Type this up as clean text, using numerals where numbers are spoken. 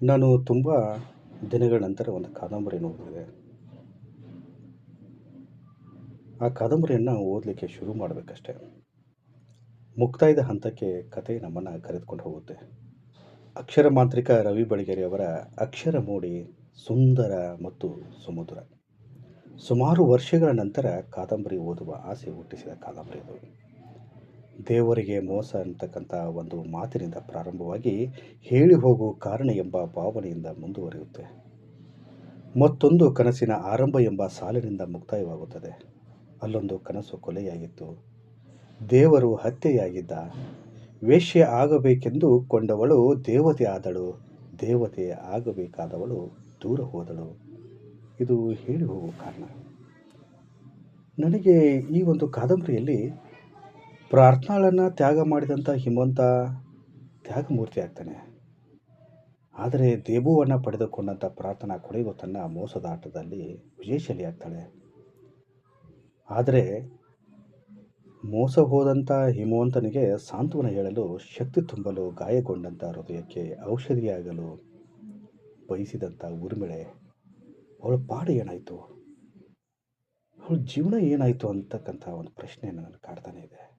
ನಾನು ತುಂಬ ದಿನಗಳ ನಂತರ ಒಂದು ಕಾದಂಬರಿಯನ್ನು ಓದಿದೆ. ಆ ಕಾದಂಬರಿಯನ್ನು ಓದಲಿಕ್ಕೆ ಶುರು ಮಾಡಬೇಕಷ್ಟೆ. ಮುಕ್ತಾಯದ ಹಂತಕ್ಕೆ ಕತೆ ನಮ್ಮನ್ನು ಕರೆದುಕೊಂಡು ಹೋಗುತ್ತೆ. ಅಕ್ಷರ ಮಾಂತ್ರಿಕ ರವಿ ಬೆಳಗೆರೆಯವರ ಅಕ್ಷರ ಮೂಡಿ ಸುಂದರ ಮತ್ತು ಸುಮಧುರ. ಸುಮಾರು ವರ್ಷಗಳ ನಂತರ ಕಾದಂಬರಿ ಓದುವ ಆಸೆ ಹುಟ್ಟಿಸಿದ ಕಾದಂಬರಿ ಅದು. ದೇವರಿಗೆ ಮೋಸ ಅಂತಕ್ಕಂಥ ಒಂದು ಮಾತಿನಿಂದ ಪ್ರಾರಂಭವಾಗಿ ಹೇಳಿ ಹೋಗುವ ಕಾರಣ ಎಂಬ ಭಾವನೆಯಿಂದ ಮುಂದುವರಿಯುತ್ತೆ. ಮತ್ತೊಂದು ಕನಸಿನ ಆರಂಭ ಎಂಬ ಸಾಲಿನಿಂದ ಮುಕ್ತಾಯವಾಗುತ್ತದೆ. ಅಲ್ಲೊಂದು ಕನಸು ಕೊಲೆಯಾಗಿತ್ತು. ದೇವರು ಹತ್ಯೆಯಾಗಿದ್ದ. ವೇಶ್ಯೆ ಆಗಬೇಕೆಂದು ಕೊಂಡವಳು ದೇವತೆ ಆದಳು. ದೇವತೆ ಆಗಬೇಕಾದವಳು ದೂರ ಹೋದಳು. ಇದು ಹೇಳಿ ಹೋಗುವ ಕಾರಣ. ನನಗೆ ಈ ಒಂದು ಕಾದಂಬರಿಯಲ್ಲಿ ಪ್ರಾರ್ಥನಾಳನ್ನು ತ್ಯಾಗ ಮಾಡಿದಂಥ ಹಿಮವಂತ ತ್ಯಾಗಮೂರ್ತಿ ಆಗ್ತಾನೆ. ಆದರೆ ದೇಬುವನ್ನು ಪಡೆದುಕೊಂಡಂಥ ಪ್ರಾರ್ಥನಾ ಕೊನೆಗೂ ತನ್ನ ಮೋಸದ ಆಟದಲ್ಲಿ ವಿಜಯಶಾಲಿ ಆಗ್ತಾಳೆ. ಆದರೆ ಮೋಸ ಹೋದಂಥ ಹಿಮವಂತನಿಗೆ ಸಾಂತ್ವನ ಹೇಳಲು, ಶಕ್ತಿ ತುಂಬಲು, ಗಾಯಗೊಂಡಂಥ ಹೃದಯಕ್ಕೆ ಔಷಧಿಯಾಗಲು ಬಯಸಿದಂಥ ಊರ್ಮಿಳೆ, ಅವಳ ಪಾಡು ಏನಾಯಿತು? ಅವಳ ಜೀವನ ಏನಾಯಿತು ಅಂತಕ್ಕಂಥ ಒಂದು ಪ್ರಶ್ನೆ ನನ್ನನ್ನು ಕಾಡ್ತಾನೆ ಇದೆ.